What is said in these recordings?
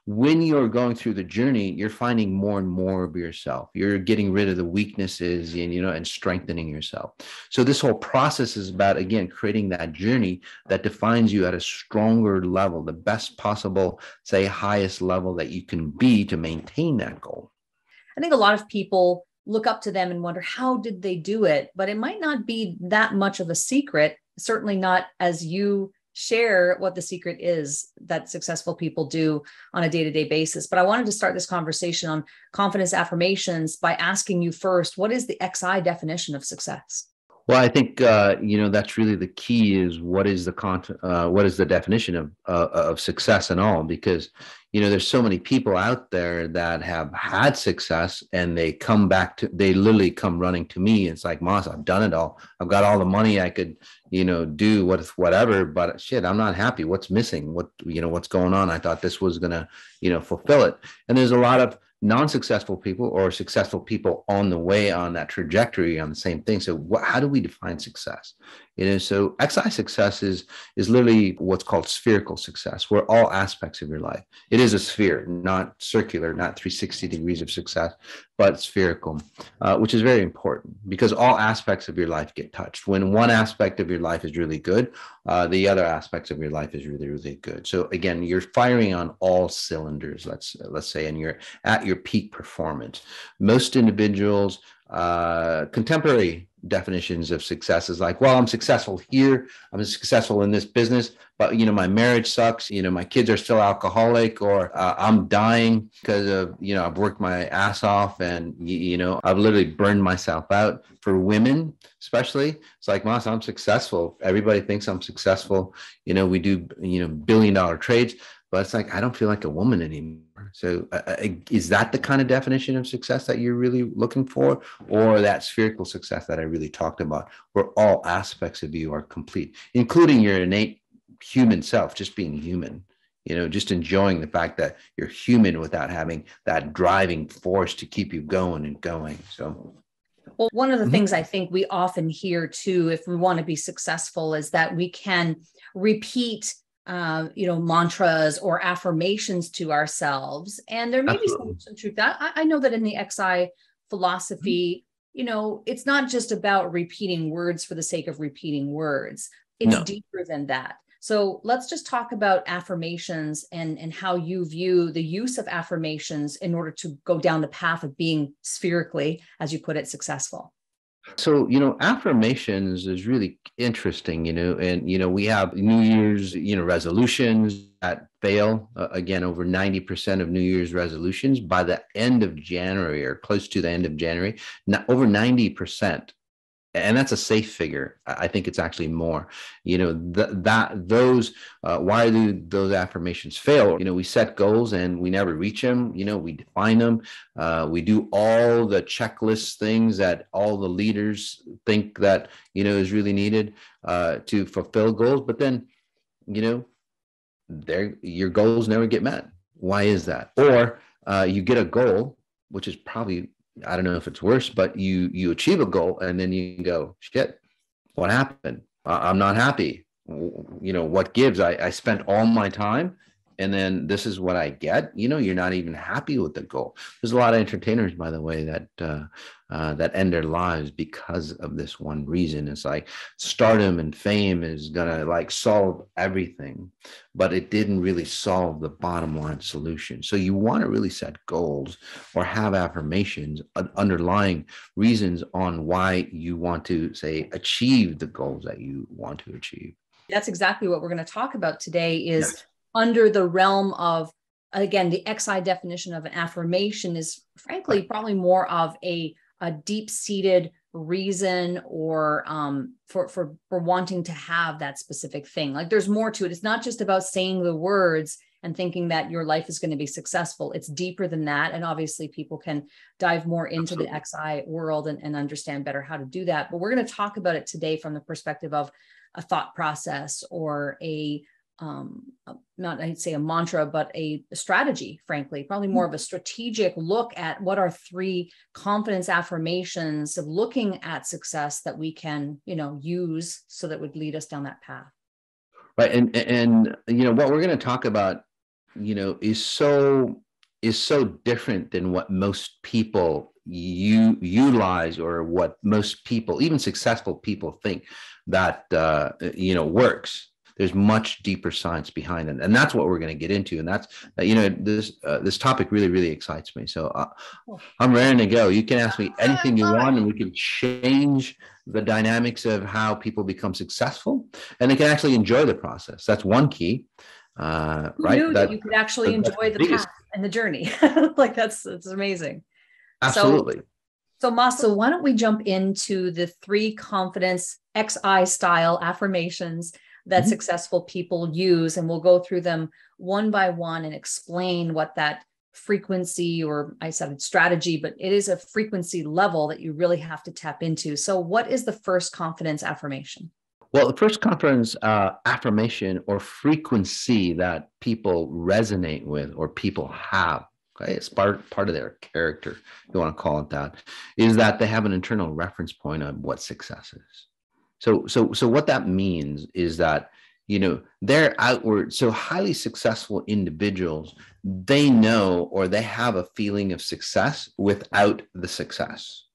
when you're going through the journey, you're finding more and more of yourself. You're getting rid of the weaknesses and, and strengthening yourself. So this whole process is about, again, creating that journey that defines you at a stronger level, the best possible, say, highest level that you can be to maintain that goal. I think a lot of people look up to them and wonder, how did they do it? But it might not be that much of a secret, certainly not as you share what the secret is that successful people do on a day-to-day basis. But I wanted to start this conversation on confidence affirmations by asking you first, what is the XI definition of success? Well, I think that's really the key. Is what is what is the definition of success and all? Because there's so many people out there that have had success, and they literally come running to me. It's like, Moss, I've done it all. I've got all the money I could do whatever, but shit, I'm not happy. What's missing? What's going on? I thought this was gonna fulfill it. And there's a lot of non-successful people or successful people on the way on that trajectory on the same thing. So how do we define success? So XI success is literally what's called spherical success, where all aspects of your life, it is a sphere, not circular, not 360 degrees of success, but spherical, which is very important because all aspects of your life get touched. When one aspect of your life is really good, the other aspects of your life is really, really good. So again, you're firing on all cylinders, let's say, and you're at your peak performance. Most individuals, contemporary definitions of success is like, well, I'm successful here, I'm successful in this business, but my marriage sucks, my kids are still alcoholic, or I'm dying because of I've worked my ass off, and I've literally burned myself out. For women especially, it's like, Moss, I'm successful, everybody thinks I'm successful, we do billion-dollar trades, but it's like, I don't feel like a woman anymore. So is that the kind of definition of success that you're really looking for, or that spherical success that I really talked about, where all aspects of you are complete, including your innate human self, just being human, just enjoying the fact that you're human without having that driving force to keep you going and going. So, well, one of the things I think we often hear too, if we want to be successful, is that we can repeat mantras or affirmations to ourselves. And there may be some truth that I know that in the XI philosophy, it's not just about repeating words for the sake of repeating words. It's deeper than that. So let's just talk about affirmations and how you view the use of affirmations in order to go down the path of being spherically, as you put it, successful. So, affirmations is really interesting, and, we have New Year's, resolutions that fail. Again, over 90% of New Year's resolutions by the end of January, or close to the end of January, over 90%. And that's a safe figure. I think it's actually more, why do those affirmations fail? We set goals and we never reach them. We define them. We do all the checklist things that all the leaders think that, is really needed to fulfill goals. But then, your goals never get met. Why is that? Or you get a goal, which is probably, I don't know if it's worse, but you achieve a goal and then you go, shit, what happened? I'm not happy. What gives? I spent all my time and then this is what I get. You're not even happy with the goal. There's a lot of entertainers, by the way, that end their lives because of this one reason. It's like stardom and fame is gonna like solve everything, but it didn't really solve the bottom line solution. So you want to really set goals or have affirmations, underlying reasons on why you want to, say, achieve the goals that you want to achieve. That's exactly what we're going to talk about today is under the realm of, again, the XI definition of an affirmation is frankly probably more of a deep-seated reason or for wanting to have that specific thing. Like there's more to it. It's not just about saying the words and thinking that your life is going to be successful. It's deeper than that. And obviously people can dive more into the XI world and understand better how to do that. But we're going to talk about it today from the perspective of a thought process or not I'd say a mantra, but a strategy, frankly, probably more of a strategic look at what are 3 confidence affirmations of looking at success that we can, use so that would lead us down that path. Right. And what we're going to talk about is so different than what most people utilize, or what most people, even successful people, think that works. There's much deeper science behind it, and that's what we're going to get into. And that's this topic really, really excites me. So I'm raring to go. You can ask me anything you want, and we can change the dynamics of how people become successful, and they can actually enjoy the process. That's one key. Who right? knew that you could actually enjoy the path and the journey? Like that's amazing. Absolutely. So Masa, why don't we jump into the 3 confidence XI style affirmations that successful people use, and we'll go through them one by one and explain what that frequency, or I said strategy, but it is a frequency level that you really have to tap into. So what is the first confidence affirmation? Well, the first confidence affirmation or frequency that people resonate with, or people have, okay, it's part of their character, if you want to call it that, is that they have an internal reference point on what success is. So what that means is that, they're outward. So highly successful individuals, they know, or they have a feeling of success without the success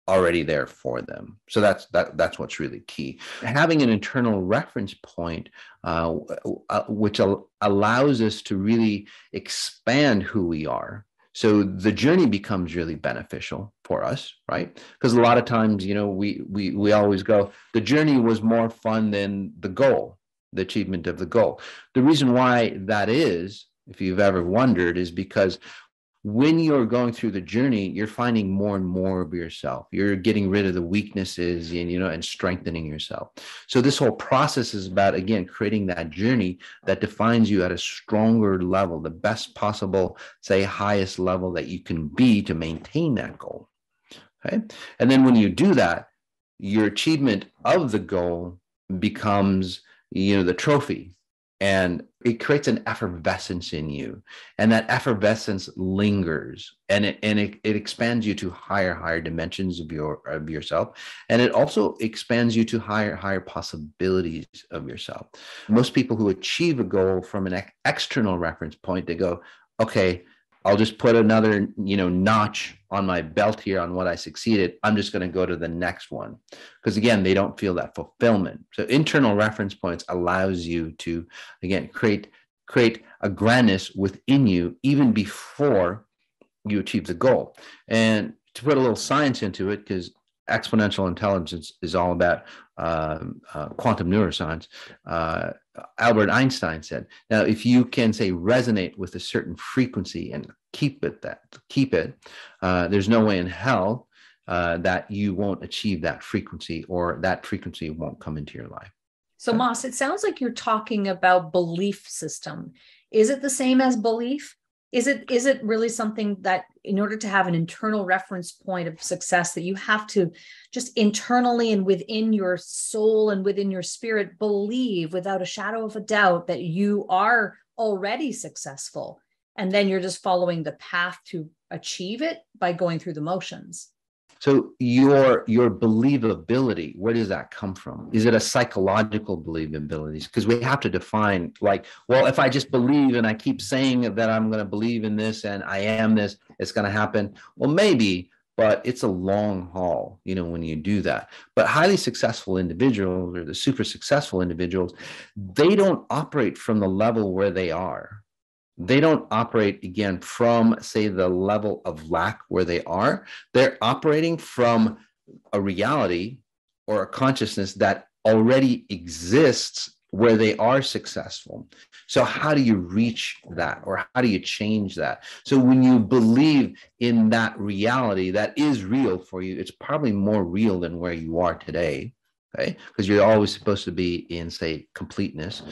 already there for them. So that's what's really key. Having an internal reference point, which allows us to really expand who we are. So the journey becomes really beneficial for us, right? Because a lot of times, we always go, the journey was more fun than the goal, the achievement of the goal. The reason why that is, if you've ever wondered, is because when you're going through the journey, you're finding more and more of yourself. You're getting rid of the weaknesses and strengthening yourself. So this whole process is about, again, creating that journey that defines you at a stronger level, the best possible, say, highest level that you can be to maintain that goal. Okay. And then when you do that, your achievement of the goal becomes, the trophy. And it creates an effervescence in you, and that effervescence lingers, and it expands you to higher dimensions of yourself, and it also expands you to higher possibilities of yourself. Most people who achieve a goal from an external reference point, they go, okay, I'll just put another, notch on my belt here on what I succeeded. I'm just going to go to the next one. Because again, they don't feel that fulfillment. So internal reference points allows you to, again, create a grandness within you even before you achieve the goal. And to put a little science into it, because exponential intelligence is all about quantum neuroscience. Albert Einstein said, now, if you can, say, resonate with a certain frequency and keep it, there's no way in hell that you won't achieve that frequency, or that frequency won't come into your life. So Moss, it sounds like you're talking about belief system. Is it the same as belief? Is it really something that, in order to have an internal reference point of success, that you have to just internally and within your soul and within your spirit believe without a shadow of a doubt that you are already successful, and then you're just following the path to achieve it by going through the motions? So your believability, where does that come from? Is it a psychological believability? Because we have to define, like, well, if I just believe and I keep saying that I'm going to believe in this and I am this, it's going to happen. Well, maybe, but it's a long haul, when you do that. But highly successful individuals, or the super successful individuals, they don't operate from the level where they are. They don't operate, again, from, say, the level of lack where they are. They're operating from a reality or a consciousness that already exists where they are successful. So how do you reach that, or how do you change that? So when you believe in that reality that is real for you, it's probably more real than where you are today, okay? Because you're always supposed to be in, say, completeness.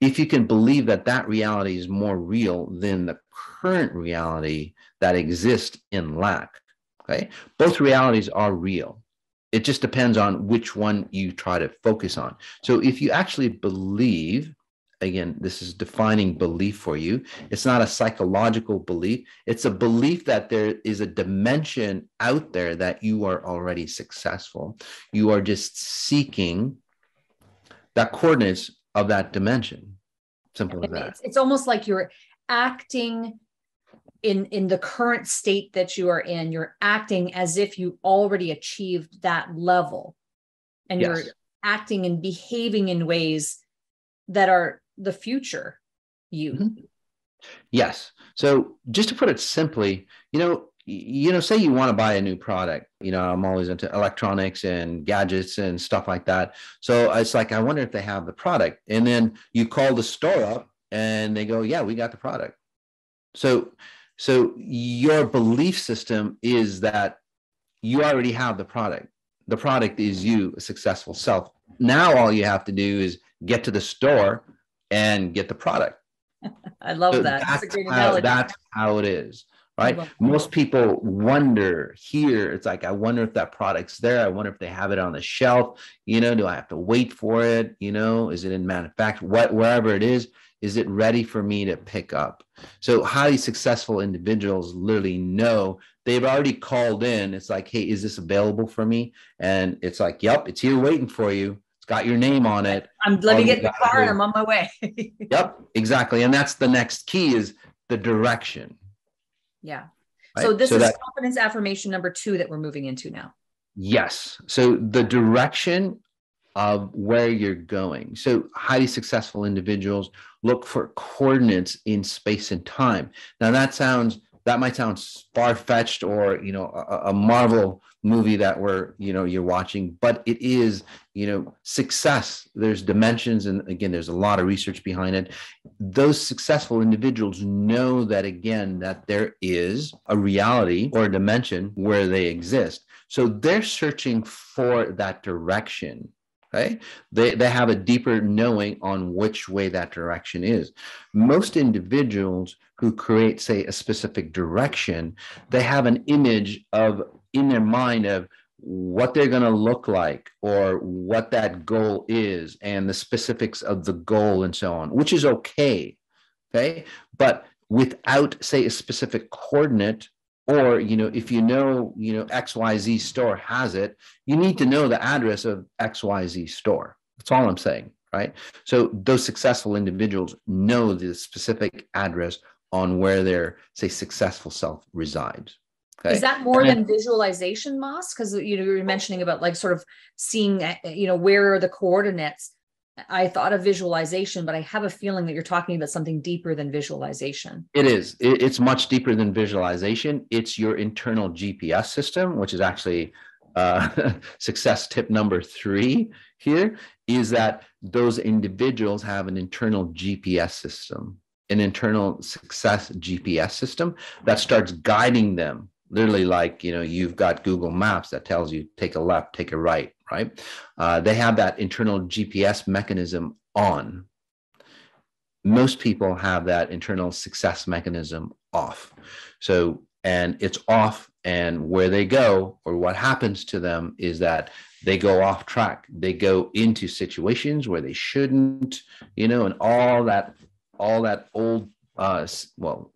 If you can believe that that reality is more real than the current reality that exists in lack, okay? Both realities are real. It just depends on which one you try to focus on. So if you actually believe, again, this is defining belief for you. It's not a psychological belief. It's a belief that there is a dimension out there that you are already successful. You are just seeking that coordinates of that dimension. Simple as that. It's almost like you're acting in the current state that you are in. You're acting as if you already achieved that level, and Yes. you're acting and behaving in ways that are the future you. Mm-hmm. Yes. So just to put it simply, say you want to buy a new product. I'm always into electronics and gadgets and stuff like that. So it's like, I wonder if they have the product. And then you call the store up and they go, yeah, we got the product. So your belief system is that you already have the product. The product is you, a successful self. Now all you have to do is get to the store and get the product. I love that. That's a great analogy. That's how it is, right? Most people wonder here. It's like, I wonder if that product's there. I wonder if they have it on the shelf. Do I have to wait for it? Is it in manufacture? Wherever it is it ready for me to pick up? So highly successful individuals literally know they've already called in. It's like, hey, is this available for me? And it's like, yep, it's here waiting for you. Got your name on it. Let me get in the car and I'm on my way. Yep, exactly. And that's the next key, is the direction. Yeah. Right? So this is confidence affirmation number 2 that we're moving into now. Yes. So the direction of where you're going. So highly successful individuals look for coordinates in space and time. Now that might sound far-fetched, or a Marvel movie that you're watching, but it is success. There's dimensions, and again, there's a lot of research behind it. Those successful individuals know that, again, that there is a reality or a dimension where they exist. So they're searching for that direction. Okay? They have a deeper knowing on which way that direction is. Most individuals who create, say, a specific direction, they have an image in their mind of what they're going to look like, or what that goal is, and the specifics of the goal and so on, which is okay. Okay. But without, say, a specific coordinate, or, if XYZ store has it, you need to know the address of XYZ store. That's all I'm saying, right? So those successful individuals know the specific address on where their, say, successful self resides. Okay? Is that more than visualization, Moss? Because you were mentioning about like sort of seeing, where are the coordinates. I thought of visualization, but I have a feeling that you're talking about something deeper than visualization. It is. It's much deeper than visualization. It's your internal GPS system, which is actually success tip number 3 here, is that those individuals have an internal GPS system, an internal success GPS system that starts guiding them. Literally, like, you've got Google Maps that tells you take a left, take a right, right? They have that internal GPS mechanism on. Most people have that internal success mechanism off. So, and it's off, and where they go, or what happens to them, is that they go off track. They go into situations where they shouldn't, and all that old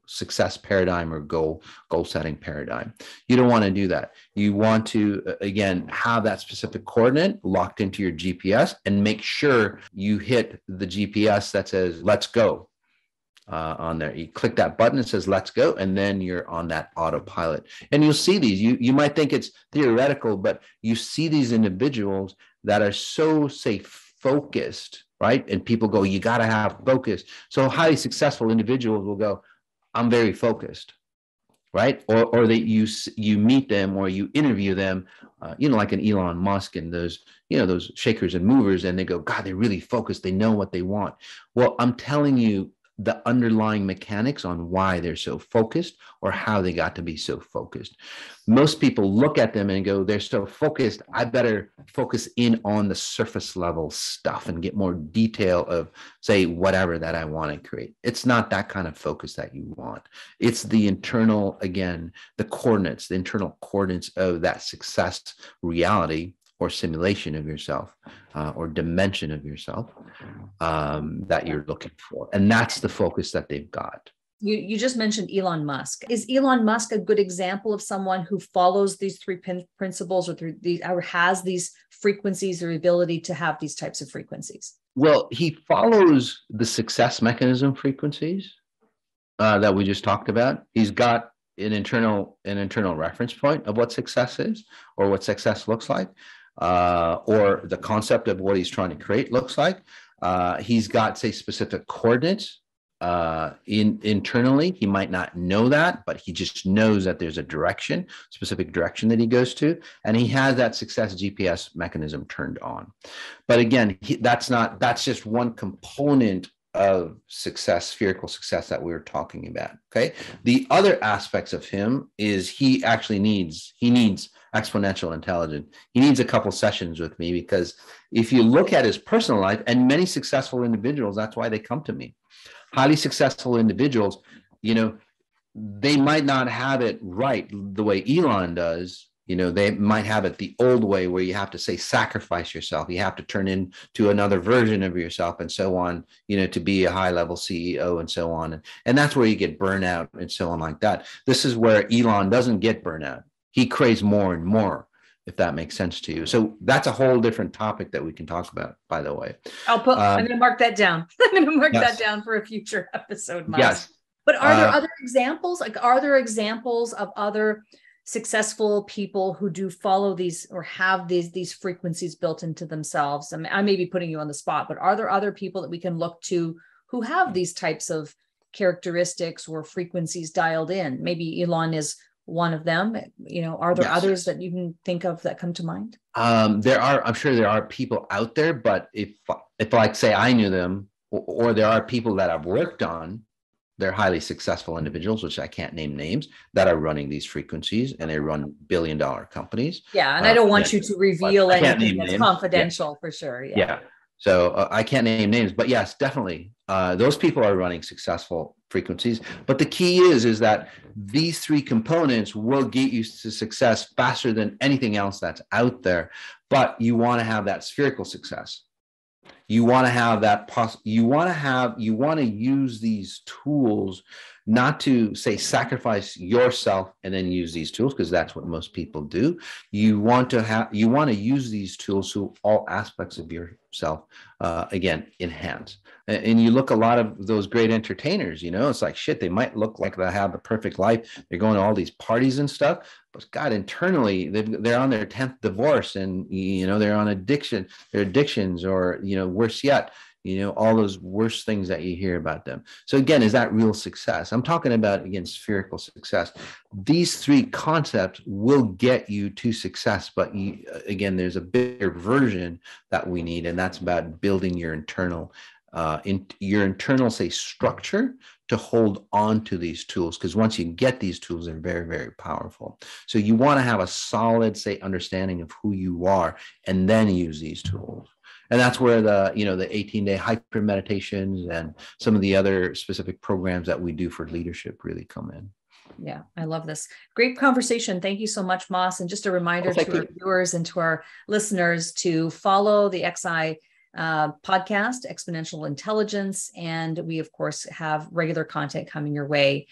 success paradigm or goal setting paradigm. You don't want to do that. You want to, again, have that specific coordinate locked into your GPS, and make sure you hit the GPS that says let's go on there. You click that button that says let's go, and then you're on that autopilot. And you'll see these. You might think it's theoretical, but you see these individuals that are so, say, focused, right? And people go, you got to have focus. So highly successful individuals will go, I'm very focused, right? Or that you meet them, or you interview them, like an Elon Musk and those shakers and movers, and they go, God, they're really focused. They know what they want. Well, I'm telling you the underlying mechanics on why they're so focused, or how they got to be so focused. Most people look at them and go, they're so focused, I better focus in on the surface level stuff and get more detail of, say, whatever that I want to create. It's not that kind of focus that you want. It's the internal, again, the internal coordinates of that success reality, or simulation of yourself, or dimension of yourself, that you're looking for. And that's the focus that they've got. You just mentioned Elon Musk. Is Elon Musk a good example of someone who follows these 3 principles, or has these frequencies, or ability to have these types of frequencies? Well, he follows the success mechanism frequencies, that we just talked about. He's got an internal reference point of what success is, or what success looks like, or the concept of what he's trying to create looks like. He's got, say, specific coordinates internally. He might not know that, but he just knows that there's a specific direction that he goes to, and he has that success GPS mechanism turned on. But again, that's just one component of success, spherical success, that we were talking about. Okay. The other aspects of him is he needs exponential intelligence. He needs a couple sessions with me, because if you look at his personal life, and many successful individuals, that's why they come to me. Highly successful individuals, they might not have it right the way Elon does. They might have it the old way, where you have to, say, sacrifice yourself. You have to turn into another version of yourself and so on, to be a high level CEO and so on. And that's where you get burnout and so on like that. This is where Elon doesn't get burnout. He craves more and more, if that makes sense to you. So that's a whole different topic that we can talk about, by the way. I'm going to mark that down. I'm going to mark that down for a future episode, Miles. Yes. But are there other examples? Are there examples of other successful people who do follow these, or have these frequencies built into themselves? I mean, I may be putting you on the spot, but are there other people that we can look to who have these types of characteristics or frequencies dialed in? Maybe Elon is one of them. Are there others that you can think of that come to mind? I'm sure there are people out there, but if like, say, I knew them, or there are people that I've worked on, they're highly successful individuals, which I can't name names, that are running these frequencies, and they run billion-dollar companies. Yeah, and I don't want you to reveal anything that's confidential, for sure. Yeah. So I can't name names, but yes, definitely, those people are running successful frequencies. But the key is that these three components will get you to success faster than anything else that's out there. But you want to have that spherical success. You want to have that you want to use these tools, not to, say, sacrifice yourself and then use these tools, because that's what most people do. You want to use these tools so all aspects of yourself, again, enhance. And you look a lot of those great entertainers, it's like, shit, they might look like they have the perfect life. They're going to all these parties and stuff, but God, internally, they're on their 10th divorce, and, they're on addictions, or, worse yet, all those worst things that you hear about them. So again, is that real success? I'm talking about, again, spherical success. These three concepts will get you to success, but again, there's a bigger version that we need, and that's about building your internal, say, structure to hold on to these tools, because once you get these tools, they're very, very powerful. So you want to have a solid, say, understanding of who you are, and then use these tools. And that's where the 18-day hyper meditations and some of the other specific programs that we do for leadership really come in. Yeah, I love this. Great conversation. Thank you so much, Moss. And just a reminder to our viewers and to our listeners to follow the XI podcast, Xponential Intelligence. And we, of course, have regular content coming your way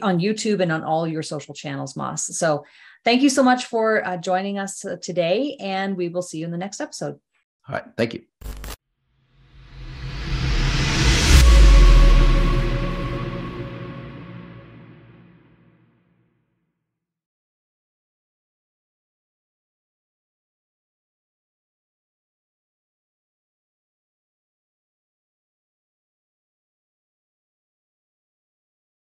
on YouTube and on all your social channels, Moss. So thank you so much for joining us today, and we will see you in the next episode. All right. Thank you.